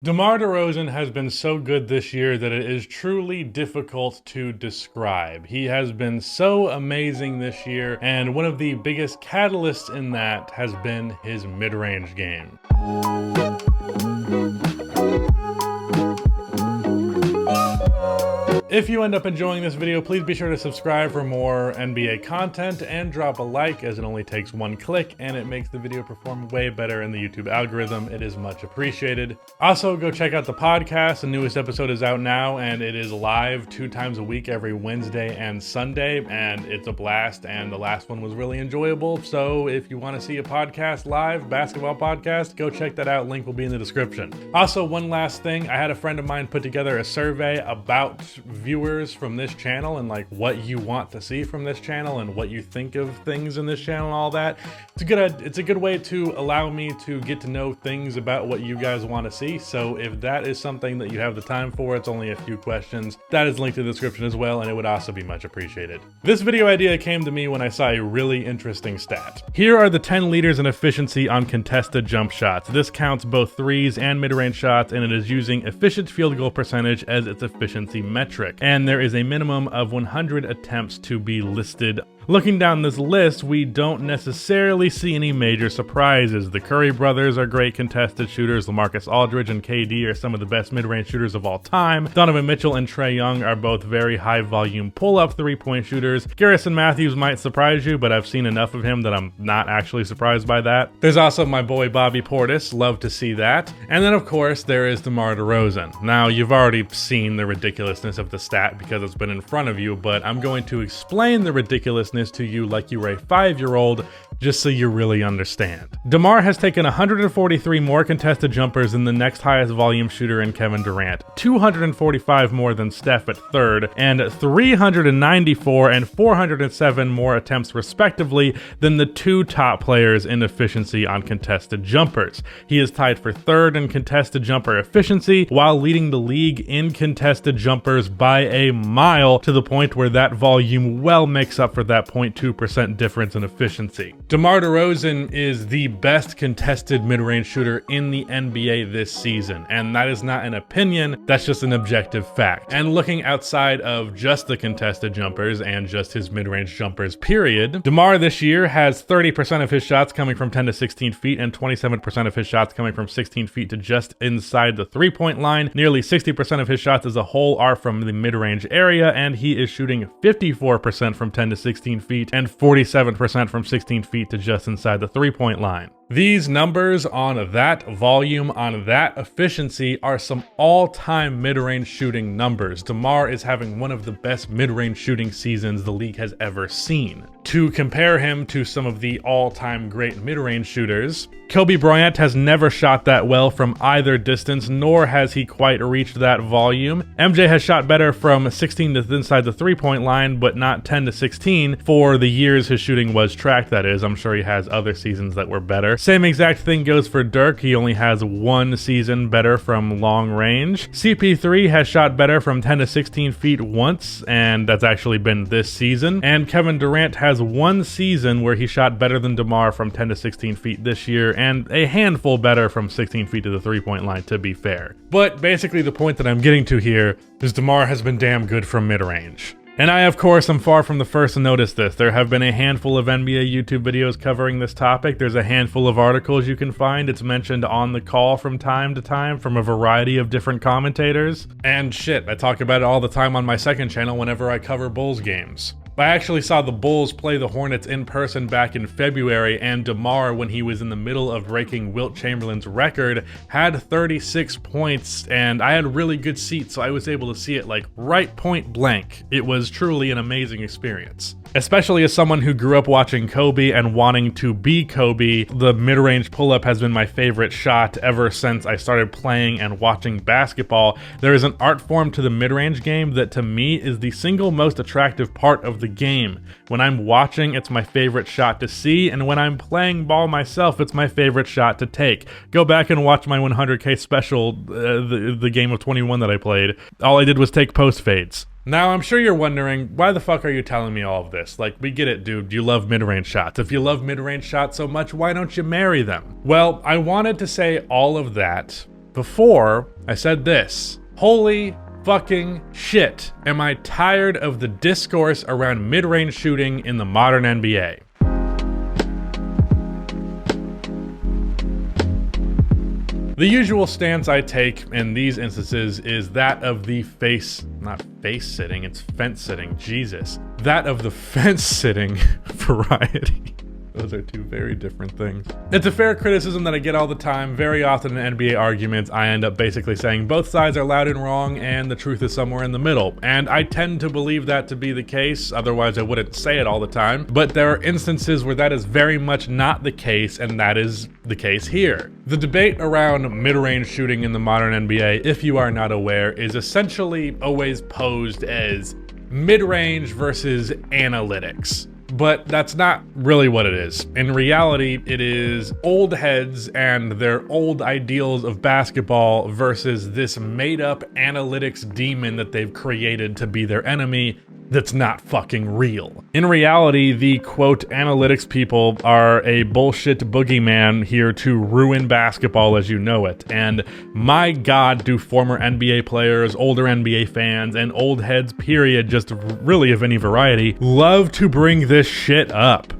DeMar DeRozan has been so good this year that it is truly difficult to describe. He has been so amazing this year, and one of the biggest catalysts in that has been his mid-range game. If you end up enjoying this video, please be sure to subscribe for more NBA content and drop a like, as it only takes one click and it makes the video perform way better in the YouTube algorithm. It is much appreciated. Also, go check out the podcast. The newest episode is out now and it is live 2 times a week, every Wednesday and Sunday, and it's a blast, and the last one was really enjoyable. So if you want to see a podcast live, basketball podcast, go check that out. Link will be in the description. Also, one last thing, I had a friend of mine put together a survey about viewers from this channel and like what you want to see from this channel and what you think of things in this channel and all that. It's a good way to allow me to get to know things about what you guys want to see. So if that is something that you have the time for, it's only a few questions. That is linked in the description as well, and it would also be much appreciated. This video idea came to me when I saw a really interesting stat. Here are the 10 leaders in efficiency on contested jump shots. This counts both threes and mid-range shots, and it is using efficient field goal percentage as its efficiency metric. And there is a minimum of 100 attempts to be listed. Looking down this list, we don't necessarily see any major surprises. The Curry brothers are great contested shooters. LaMarcus Aldridge and KD are some of the best mid-range shooters of all time. Donovan Mitchell and Trae Young are both very high-volume pull-up three-point shooters. Garrison Matthews might surprise you, but I've seen enough of him that I'm not actually surprised by that. There's also my boy Bobby Portis. Love to see that. And then, of course, there is DeMar DeRozan. Now, you've already seen the ridiculousness of the stat because it's been in front of you, but I'm going to explain the ridiculousness to you like you were a 5-year-old, just so you really understand. DeMar has taken 143 more contested jumpers than the next highest volume shooter in Kevin Durant, 245 more than Steph at third, and 394 and 407 more attempts respectively than the 2 top players in efficiency on contested jumpers. He is tied for third in contested jumper efficiency while leading the league in contested jumpers by a mile, to the point where that volume well makes up for that 0.2% difference in efficiency. DeMar DeRozan is the best contested mid-range shooter in the NBA this season, and that is not an opinion, that's just an objective fact. And looking outside of just the contested jumpers and just his mid-range jumpers period, DeMar this year has 30% of his shots coming from 10 to 16 feet and 27% of his shots coming from 16 feet to just inside the three-point line. Nearly 60% of his shots as a whole are from the mid-range area, and he is shooting 54% from 10 to 16 feet and 47% from 16 feet to just inside the three-point line. These numbers on that volume, on that efficiency, are some all-time mid-range shooting numbers. DeMar is having one of the best mid-range shooting seasons the league has ever seen. To compare him to some of the all-time great mid-range shooters, Kobe Bryant has never shot that well from either distance, nor has he quite reached that volume. MJ has shot better from 16 to inside the three-point line, but not 10 to 16 for the years his shooting was tracked, that is. I'm sure he has other seasons that were better. Same exact thing goes for Dirk. He only has 1 season better from long range. CP3 has shot better from 10 to 16 feet once, and that's actually been this season. And Kevin Durant has 1 season where he shot better than DeMar from 10 to 16 feet this year, and a handful better from 16 feet to the three-point line, to be fair. But basically the point that I'm getting to here is DeMar has been damn good from mid-range. And I, of course, am far from the first to notice this. There have been a handful of NBA YouTube videos covering this topic. There's a handful of articles you can find. It's mentioned on the call from time to time from a variety of different commentators. And shit, I talk about it all the time on my second channel whenever I cover Bulls games. I actually saw the Bulls play the Hornets in person back in February, and DeMar, when he was in the middle of breaking Wilt Chamberlain's record, had 36 points, and I had really good seats, so I was able to see it like right point blank. It was truly an amazing experience. Especially as someone who grew up watching Kobe and wanting to be Kobe, the mid-range pull-up has been my favorite shot ever since I started playing and watching basketball. There is an art form to the mid-range game that to me is the single most attractive part of the game. When I'm watching, it's my favorite shot to see, and when I'm playing ball myself, it's my favorite shot to take. Go back and watch my 100K special, the game of 21 that I played. All I did was take post fades. Now, I'm sure you're wondering, why the fuck are you telling me all of this? Like, we get it, dude. You love mid-range shots. If you love mid-range shots so much, why don't you marry them? Well, I wanted to say all of that before I said this. Holy fucking shit, am I tired of the discourse around mid-range shooting in the modern NBA. The usual stance I take in these instances is that of the not face sitting, it's fence sitting, Jesus. That of the fence sitting variety. Those are two very different things. It's a fair criticism that I get all the time. Very often in NBA arguments, I end up basically saying both sides are loud and wrong and the truth is somewhere in the middle. And I tend to believe that to be the case, otherwise I wouldn't say it all the time. But there are instances where that is very much not the case, and that is the case here. The debate around mid-range shooting in the modern NBA, if you are not aware, is essentially always posed as mid-range versus analytics. But that's not really what it is. In reality, it is old heads and their old ideals of basketball versus this made-up analytics demon that they've created to be their enemy that's not fucking real. In reality, the quote analytics people are a bullshit boogeyman here to ruin basketball as you know it. And my God, do former NBA players, older NBA fans, and old heads period, just really of any variety, love to bring this shit up.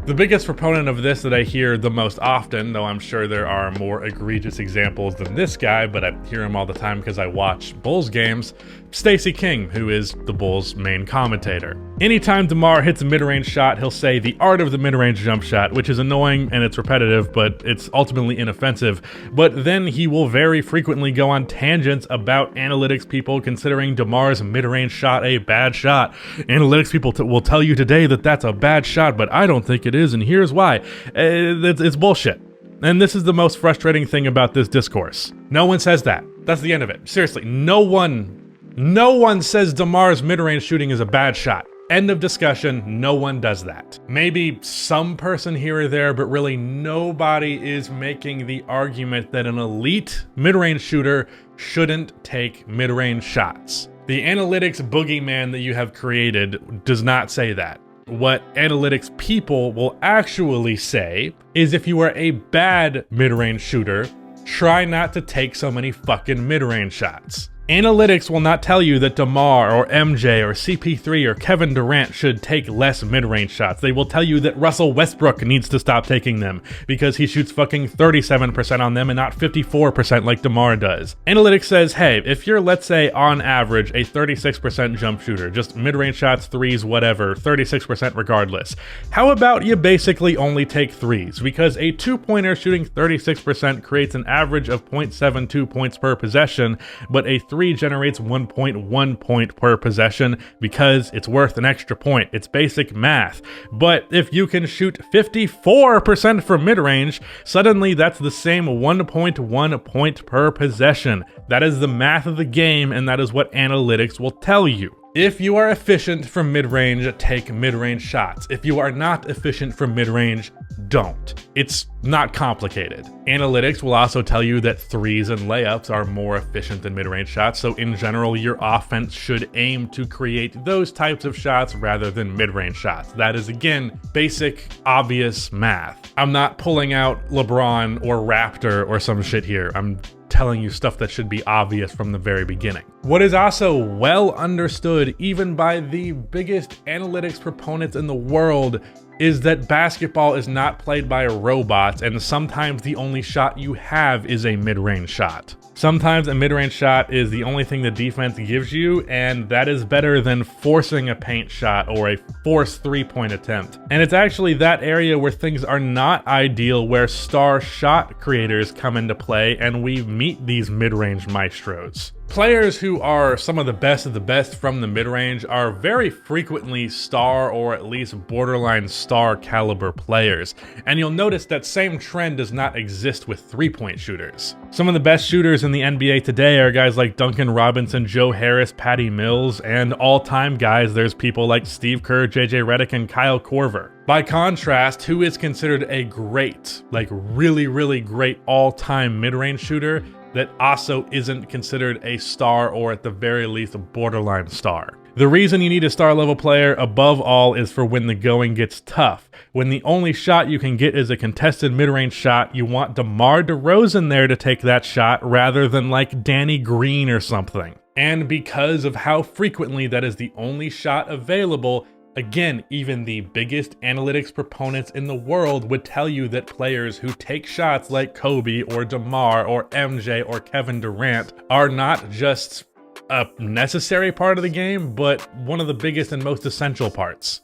The biggest proponent of this that I hear the most often, though I'm sure there are more egregious examples than this guy, but I hear him all the time because I watch Bulls games, Stacey King, who is the Bulls' main commentator. Anytime DeMar hits a mid-range shot, he'll say the art of the mid-range jump shot, which is annoying and it's repetitive, but it's ultimately inoffensive. But then he will very frequently go on tangents about analytics people considering DeMar's mid-range shot a bad shot. Analytics people will tell you today that that's a bad shot, but I don't think it is, and here's why. It's bullshit. And this is the most frustrating thing about this discourse. No one says that. That's the end of it. Seriously, no one says DeMar's mid-range shooting is a bad shot. End of discussion. No one does that. Maybe some person here or there, but really nobody is making the argument that an elite mid-range shooter shouldn't take mid-range shots. The analytics boogeyman that you have created does not say that. What analytics people will actually say is if you are a bad mid-range shooter, try not to take so many fucking mid-range shots. Analytics will not tell you that DeMar or MJ or CP3 or Kevin Durant should take less mid-range shots. They will tell you that Russell Westbrook needs to stop taking them because he shoots fucking 37% on them and not 54% like DeMar does. Analytics says, hey, if you're, let's say, on average, a 36% jump shooter, just mid-range shots, threes, whatever, 36% regardless, how about you basically only take threes? Because a two-pointer shooting 36% creates an average of 0.72 points per possession, but a three generates 1.1 point per possession because it's worth an extra point. It's basic math. But if you can shoot 54% from mid-range, suddenly that's the same 1.1 point per possession. That is the math of the game, and that is what analytics will tell you. If you are efficient from mid-range, take mid-range shots. If you are not efficient from mid-range, don't. It's not complicated. Analytics will also tell you that threes and layups are more efficient than mid-range shots, so in general, your offense should aim to create those types of shots rather than mid-range shots. That is, again, basic, obvious math. I'm not pulling out LeBron or Raptor or some shit here. I'm telling you stuff that should be obvious from the very beginning. What is also well understood, even by the biggest analytics proponents in the world, is that basketball is not played by robots, and sometimes the only shot you have is a mid-range shot. Sometimes a mid-range shot is the only thing the defense gives you, and that is better than forcing a paint shot or a forced three-point attempt. And it's actually that area where things are not ideal, where star shot creators come into play, and we meet these mid-range maestros. Players who are some of the best from the mid-range are very frequently star or at least borderline star caliber players. And you'll notice that same trend does not exist with three-point shooters. Some of the best shooters in the NBA today are guys like Duncan Robinson, Joe Harris, Patty Mills, and all-time guys, there's people like Steve Kerr, JJ Redick, and Kyle Korver. By contrast, who is considered a great, like really great all-time mid-range shooter that also isn't considered a star or at the very least a borderline star? The reason you need a star level player above all is for when the going gets tough. When the only shot you can get is a contested mid-range shot, you want DeMar DeRozan there to take that shot rather than like Danny Green or something. And because of how frequently that is the only shot available, again, even the biggest analytics proponents in the world would tell you that players who take shots like Kobe or DeMar or MJ or Kevin Durant are not just a necessary part of the game, but one of the biggest and most essential parts.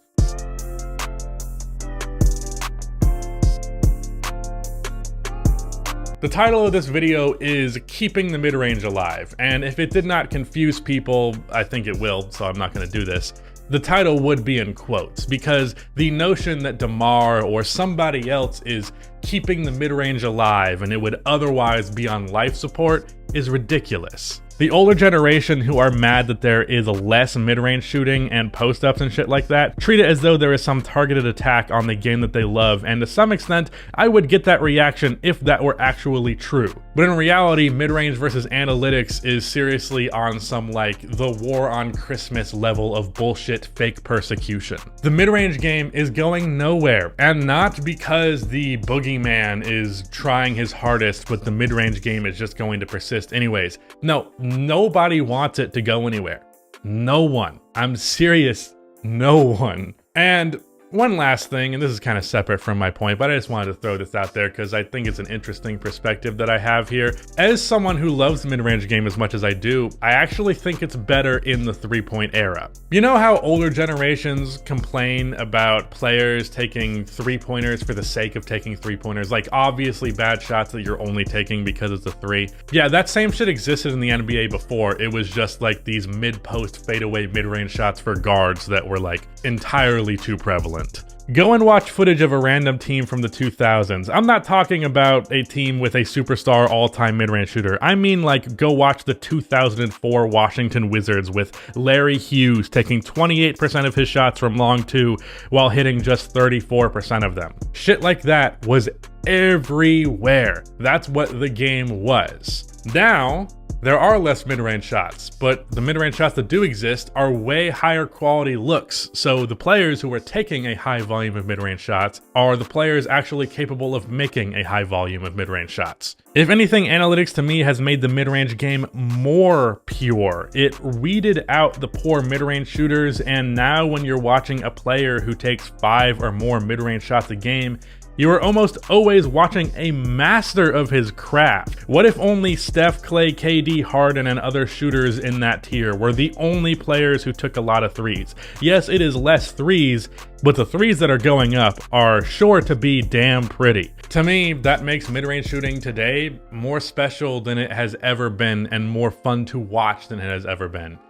The title of this video is Keeping the Midrange Alive, and if it did not confuse people, I think it will, so I'm not going to do this. The title would be in quotes, because the notion that DeMar or somebody else is keeping the midrange alive and it would otherwise be on life support is ridiculous. The older generation who are mad that there is less mid-range shooting and post-ups and shit like that treat it as though there is some targeted attack on the game that they love, and to some extent, I would get that reaction if that were actually true. But in reality, mid-range versus analytics is seriously on some like the war on Christmas level of bullshit fake persecution. The mid-range game is going nowhere, and not because the boogeyman is trying his hardest, but the mid-range game is just going to persist anyways. No. Nobody wants it to go anywhere. No one. I'm serious. No one. And one last thing, and this is kind of separate from my point, but I just wanted to throw this out there because I think it's an interesting perspective that I have here. As someone who loves the mid-range game as much as I do, I actually think it's better in the three-point era. You know how older generations complain about players taking three-pointers for the sake of taking three-pointers, like obviously bad shots that you're only taking because it's a three? Yeah, that same shit existed in the NBA before. It was just like these mid-post fadeaway mid-range shots for guards that were like entirely too prevalent. Go and watch footage of a random team from the 2000s. I'm not talking about a team with a superstar all-time mid-range shooter. I mean like go watch the 2004 Washington Wizards with Larry Hughes taking 28% of his shots from long two while hitting just 34% of them. Shit like that was everywhere. That's what the game was. Now, there are less mid-range shots, but the mid-range shots that do exist are way higher quality looks, so the players who are taking a high volume of mid-range shots are the players actually capable of making a high volume of mid-range shots. If anything, analytics to me has made the mid-range game more pure. It weeded out the poor mid-range shooters, and now when you're watching a player who takes 5 or more mid-range shots a game, you are almost always watching a master of his craft. What if only Steph, Clay, KD, Harden, and other shooters in that tier were the only players who took a lot of threes? Yes, it is less threes, but the threes that are going up are sure to be damn pretty. To me, that makes mid-range shooting today more special than it has ever been and more fun to watch than it has ever been.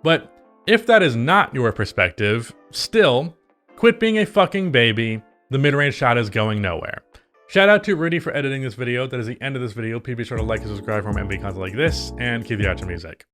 But if that is not your perspective, still, quit being a fucking baby. The mid-range shot is going nowhere. Shout out to Rudy for editing this video. That is the end of this video. Please be sure to like and subscribe for more NBA content like this, and keep the outro music.